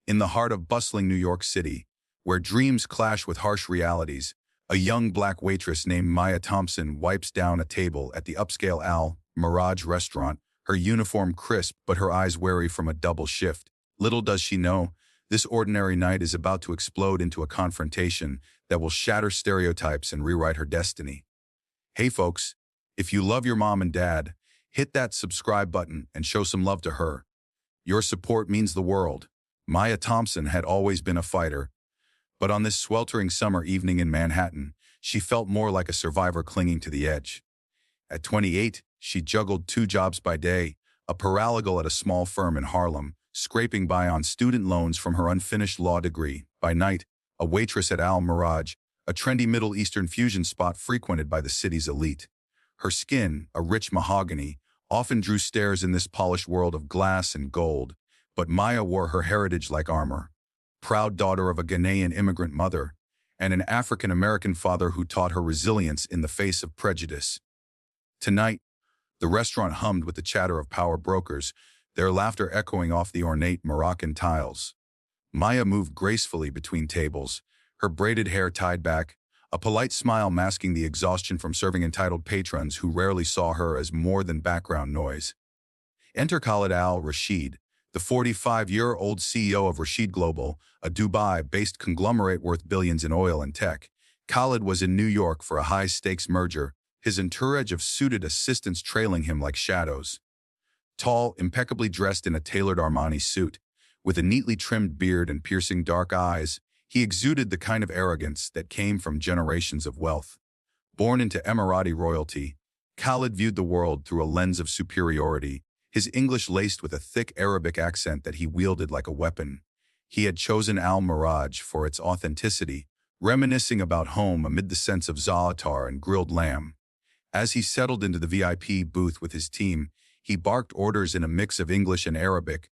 In the heart of bustling New York City, where dreams clash with harsh realities, a young black waitress named Maya Thompson wipes down a table at the upscale Al Mirage restaurant, her uniform crisp but her eyes wary from a double shift. Little does she know, this ordinary night is about to explode into a confrontation that will shatter stereotypes and rewrite her destiny. Hey folks, if you love your mom and dad, hit that subscribe button and show some love to her. Your support means the world. Maya Thompson had always been a fighter, but on this sweltering summer evening in Manhattan, she felt more like a survivor clinging to the edge. At 28, she juggled 2 jobs by day, a paralegal at a small firm in Harlem, scraping by on student loans from her unfinished law degree. By night, a waitress at Al Mirage, a trendy Middle Eastern fusion spot frequented by the city's elite. Her skin, a rich mahogany, often drew stares in this polished world of glass and gold, but Maya wore her heritage like armor. Proud daughter of a Ghanaian immigrant mother, and an African-American father who taught her resilience in the face of prejudice. Tonight, the restaurant hummed with the chatter of power brokers, their laughter echoing off the ornate Moroccan tiles. Maya moved gracefully between tables, her braided hair tied back, a polite smile masking the exhaustion from serving entitled patrons who rarely saw her as more than background noise. Enter Khalid al-Rashid, the 45-year-old CEO of Rashid Global, a Dubai-based conglomerate worth billions in oil and tech. Khalid was in New York for a high-stakes merger, his entourage of suited assistants trailing him like shadows. Tall, impeccably dressed in a tailored Armani suit, with a neatly trimmed beard and piercing dark eyes, he exuded the kind of arrogance that came from generations of wealth. Born into Emirati royalty, Khalid viewed the world through a lens of superiority, his English laced with a thick Arabic accent that he wielded like a weapon. He had chosen Al Mirage for its authenticity, reminiscing about home amid the scents of za'atar and grilled lamb. As he settled into the VIP booth with his team, he barked orders in a mix of English and Arabic,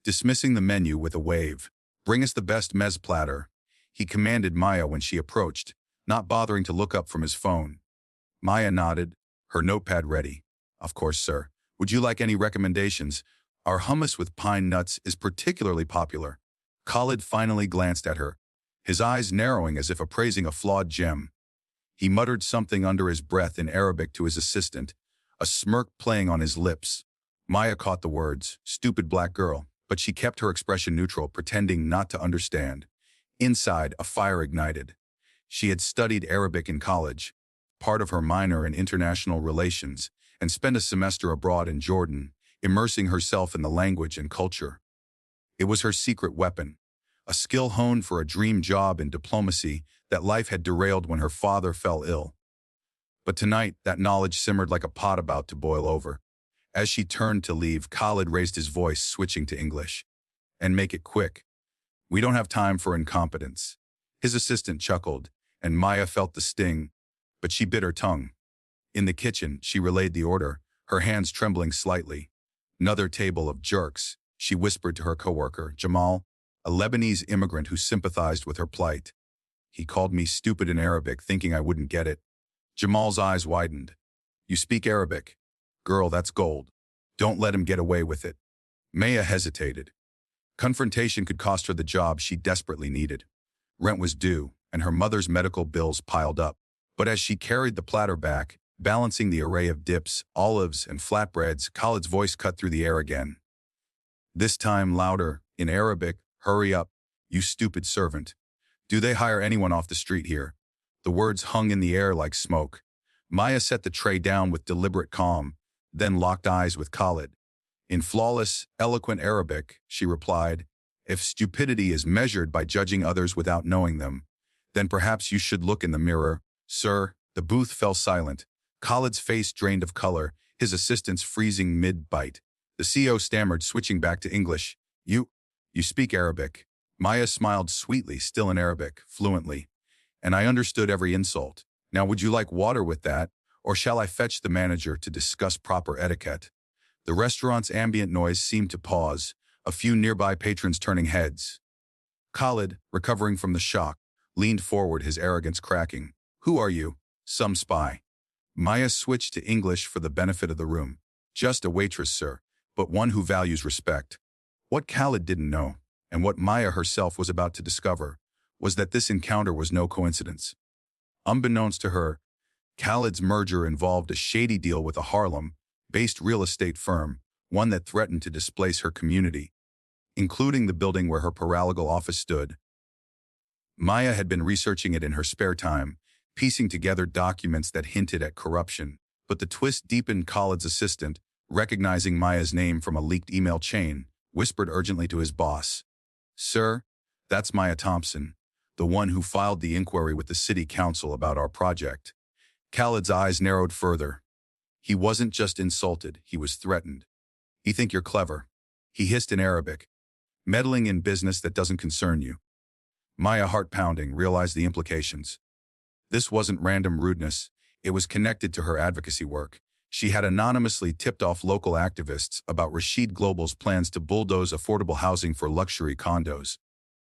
dismissing the menu with a wave. "Bring us the best mezz platter," he commanded Maya when she approached, not bothering to look up from his phone. Maya nodded, her notepad ready. "Of course, sir. Would you like any recommendations? Our hummus with pine nuts is particularly popular." Khalid finally glanced at her, his eyes narrowing as if appraising a flawed gem. He muttered something under his breath in Arabic to his assistant, a smirk playing on his lips. Maya caught the words, "Stupid black girl," but she kept her expression neutral, pretending not to understand. Inside, a fire ignited. She had studied Arabic in college, part of her minor in international relations, and spent a semester abroad in Jordan, immersing herself in the language and culture. It was her secret weapon, a skill honed for a dream job in diplomacy that life had derailed when her father fell ill. But tonight, that knowledge simmered like a pot about to boil over. As she turned to leave, Khalid raised his voice, switching to English. "And make it quick. We don't have time for incompetence." His assistant chuckled, and Maya felt the sting, but she bit her tongue. In the kitchen, she relayed the order, her hands trembling slightly. "Another table of jerks," she whispered to her coworker, Jamal, a Lebanese immigrant who sympathized with her plight. "He called me stupid in Arabic, thinking I wouldn't get it." Jamal's eyes widened. "You speak Arabic? Girl, that's gold. Don't let him get away with it." Maya hesitated. Confrontation could cost her the job she desperately needed. Rent was due, and her mother's medical bills piled up. But as she carried the platter back, balancing the array of dips, olives, and flatbreads, Khalid's voice cut through the air again. This time louder, in Arabic, "Hurry up, you stupid servant. Do they hire anyone off the street here?" The words hung in the air like smoke. Maya set the tray down with deliberate calm, then locked eyes with Khalid. In flawless, eloquent Arabic, she replied, "If stupidity is measured by judging others without knowing them, then perhaps you should look in the mirror, sir." The booth fell silent. Khalid's face drained of color, his assistants freezing mid-bite. The CEO stammered, switching back to English. You speak Arabic." Maya smiled sweetly, still in Arabic, fluently. "And I understood every insult. Now would you like water with that, or shall I fetch the manager to discuss proper etiquette?" The restaurant's ambient noise seemed to pause, a few nearby patrons turning heads. Khalid, recovering from the shock, leaned forward, his arrogance cracking. "Who are you? Some spy?" Maya switched to English for the benefit of the room. "Just a waitress, sir, but one who values respect." What Khalid didn't know, And what Maya herself was about to discover was that this encounter was no coincidence. Unbeknownst to her, Khaled's merger involved a shady deal with a Harlem-based real estate firm, one that threatened to displace her community, including the building where her paralegal office stood. Maya had been researching it in her spare time, piecing together documents that hinted at corruption, but the twist deepened. Khaled's assistant, recognizing Maya's name from a leaked email chain, whispered urgently to his boss, "Sir, that's Maya Thompson, the one who filed the inquiry with the city council about our project." Khaled's eyes narrowed further. He wasn't just insulted, he was threatened. "You think you're clever," he hissed in Arabic, "meddling in business that doesn't concern you." Maya, heart pounding, realized the implications. This wasn't random rudeness, it was connected to her advocacy work. She had anonymously tipped off local activists about Rashid Global's plans to bulldoze affordable housing for luxury condos.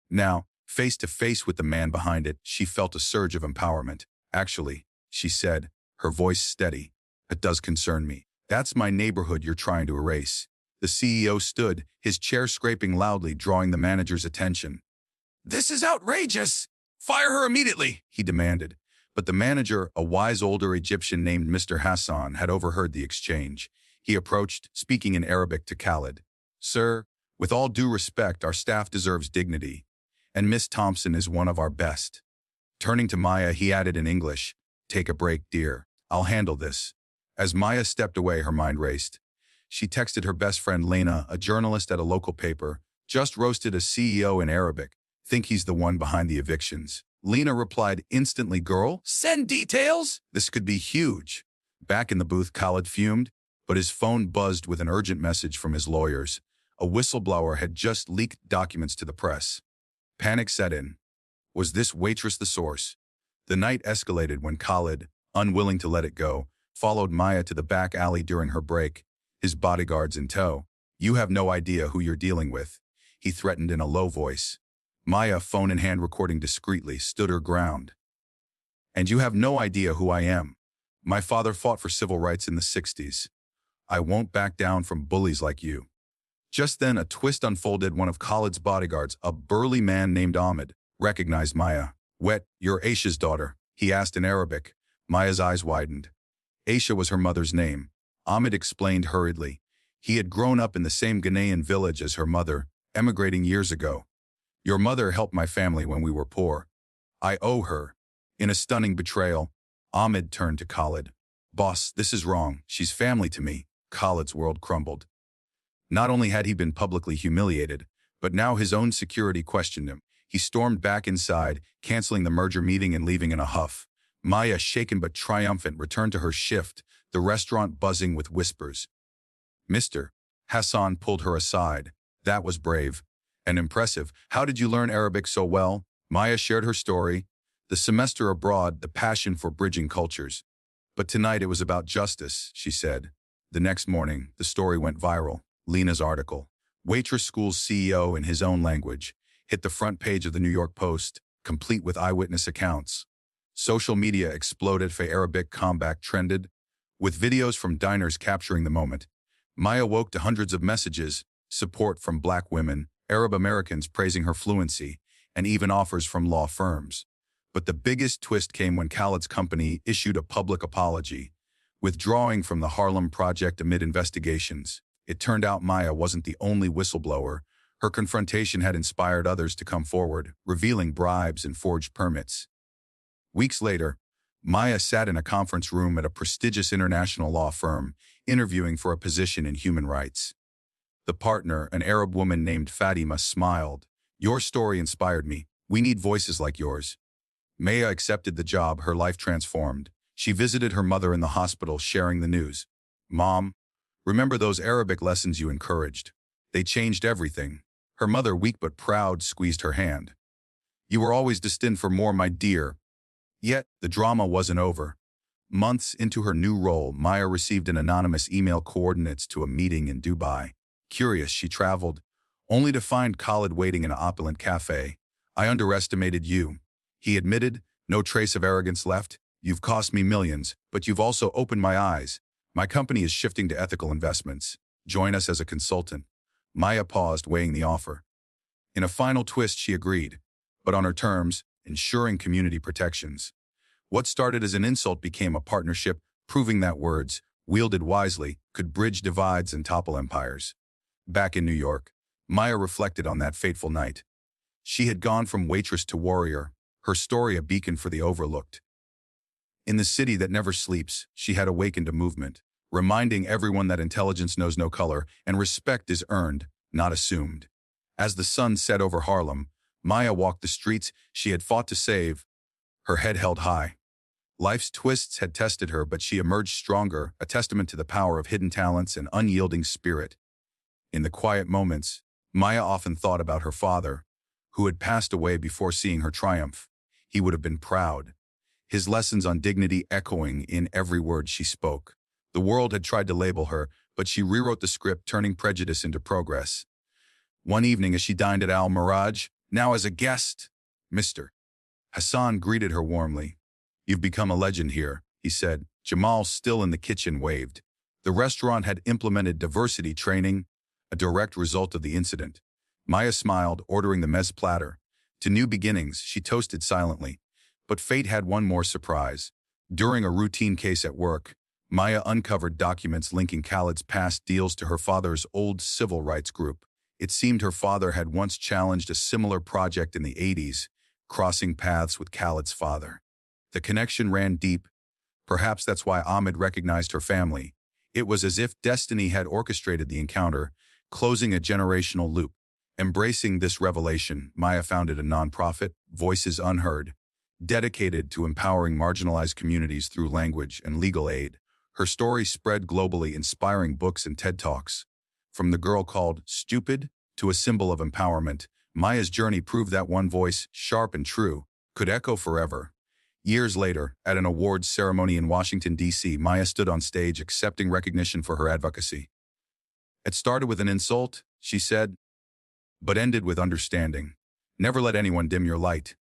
Now, face to face with the man behind it, she felt a surge of empowerment. "Actually," she said, her voice steady, "it does concern me. That's my neighborhood you're trying to erase." The CEO stood, his chair scraping loudly, drawing the manager's attention. "This is outrageous! Fire her immediately!" he demanded. But the manager, a wise older Egyptian named Mr. Hassan, had overheard the exchange. He approached, speaking in Arabic to Khaled. "Sir, with all due respect, our staff deserves dignity, and Miss Thompson is one of our best." Turning to Maya, he added in English, "Take a break, dear. I'll handle this." As Maya stepped away, her mind raced. She texted her best friend Lena, a journalist at a local paper, "Just roasted a CEO in Arabic. Think he's the one behind the evictions." Lena replied instantly, "Girl, send details. This could be huge." Back in the booth, Khaled fumed, but his phone buzzed with an urgent message from his lawyers. A whistleblower had just leaked documents to the press. Panic set in. Was this Waitress the source? The night escalated when Khaled, unwilling to let it go, followed Maya to the back alley during her break, his bodyguards in tow. "You have no idea who you're dealing with," he threatened in a low voice. Maya, phone in hand recording discreetly, stood her ground. "And you have no idea who I am. My father fought for civil rights in the 60s. I won't back down from bullies like you." Just then, a twist unfolded. One of Khaled's bodyguards, a burly man named Ahmed, recognized Maya. "You're Aisha's daughter?" he asked in Arabic. Maya's eyes widened. Aisha was her mother's name. Ahmed explained hurriedly. He had grown up in the same Ghanaian village as her mother, emigrating years ago. "Your mother helped my family when we were poor. I owe her." In a stunning betrayal, Ahmed turned to Khaled. "Boss, this is wrong. She's family to me." Khaled's world crumbled. Not only had he been publicly humiliated, but now his own security questioned him. He stormed back inside, canceling the merger meeting and leaving in a huff. Maya, shaken but triumphant, returned to her shift, the restaurant buzzing with whispers. "Mr. Hassan pulled her aside. That was brave. And impressive. How did you learn Arabic so well?" Maya shared her story. The semester abroad, the passion for bridging cultures. "But tonight it was about justice," she said. The next morning, the story went viral. Lena's article, Waitress School's CEO in his own language, hit the front page of the New York Post, complete with eyewitness accounts. Social media exploded. For Arabic comeback trended, with videos from diners capturing the moment. Maya woke to hundreds of messages, support from Black women, Arab Americans praising her fluency, and even offers from law firms. But the biggest twist came when Khaled's company issued a public apology, withdrawing from the Harlem project amid investigations. It turned out Maya wasn't the only whistleblower. Her confrontation had inspired others to come forward, revealing bribes and forged permits. Weeks later, Maya sat in a conference room at a prestigious international law firm, interviewing for a position in human rights. The partner, an Arab woman named Fatima, smiled. "Your story inspired me. We need voices like yours." Maya accepted the job, her life transformed. She visited her mother in the hospital, sharing the news. "Mom, remember those Arabic lessons you encouraged? They changed everything." Her mother, weak but proud, squeezed her hand. "You were always destined for more, my dear." Yet, the drama wasn't over. Months into her new role, Maya received an anonymous email coordinates to a meeting in Dubai. Curious, she traveled, only to find Khaled waiting in an opulent cafe. "I underestimated you," he admitted, no trace of arrogance left. "You've cost me millions, but you've also opened my eyes. My company is shifting to ethical investments. Join us as a consultant." Maya paused, weighing the offer. In a final twist, she agreed, but on her terms, ensuring community protections. What started as an insult became a partnership, proving that words, wielded wisely, could bridge divides and topple empires. Back in New York, Maya reflected on that fateful night. She had gone from waitress to warrior, her story a beacon for the overlooked. In the city that never sleeps, she had awakened a movement, reminding everyone that intelligence knows no color and respect is earned, not assumed. As the sun set over Harlem, Maya walked the streets she had fought to save, her head held high. Life's twists had tested her, but she emerged stronger, a testament to the power of hidden talents and unyielding spirit. In the quiet moments, Maya often thought about her father, who had passed away before seeing her triumph. He would have been proud, his lessons on dignity echoing in every word she spoke. The world had tried to label her, but she rewrote the script, turning prejudice into progress. One evening as she dined at Al Mirage, now as a guest, Mr. Hassan greeted her warmly. "You've become a legend here," he said. Jamal, still in the kitchen, waved. The restaurant had implemented diversity training, a direct result of the incident. Maya smiled, ordering the mezz platter. To new beginnings, she toasted silently. But fate had one more surprise. During a routine case at work, Maya uncovered documents linking Khaled's past deals to her father's old civil rights group. It seemed her father had once challenged a similar project in the 80s, crossing paths with Khaled's father. The connection ran deep. Perhaps that's why Ahmed recognized her family. It was as if destiny had orchestrated the encounter, closing a generational loop. Embracing this revelation, Maya founded a nonprofit, Voices Unheard, dedicated to empowering marginalized communities through language and legal aid. Her story spread globally, inspiring books and TED Talks. From the girl called stupid to a symbol of empowerment, Maya's journey proved that one voice, sharp and true, could echo forever. Years later, at an awards ceremony in Washington, D.C., Maya stood on stage accepting recognition for her advocacy. "It started with an insult," she said, "but ended with understanding. Never let anyone dim your light."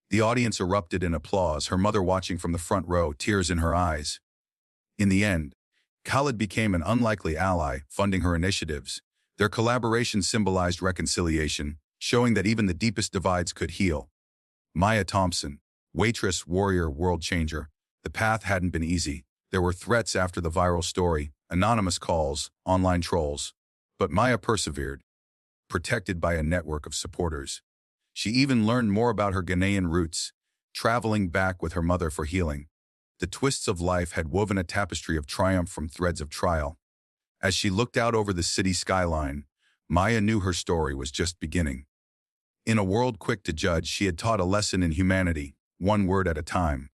The audience erupted in applause, her mother watching from the front row, tears in her eyes. In the end, Khaled became an unlikely ally, funding her initiatives. Their collaboration symbolized reconciliation, showing that even the deepest divides could heal. Maya Thompson, waitress, warrior, world changer. The path hadn't been easy. There were threats after the viral story, anonymous calls, online trolls. But Maya persevered, protected by a network of supporters. She even learned more about her Ghanaian roots, traveling back with her mother for healing. The twists of life had woven a tapestry of triumph from threads of trial. As she looked out over the city skyline, Maya knew her story was just beginning. In a world quick to judge, she had taught a lesson in humanity, one word at a time.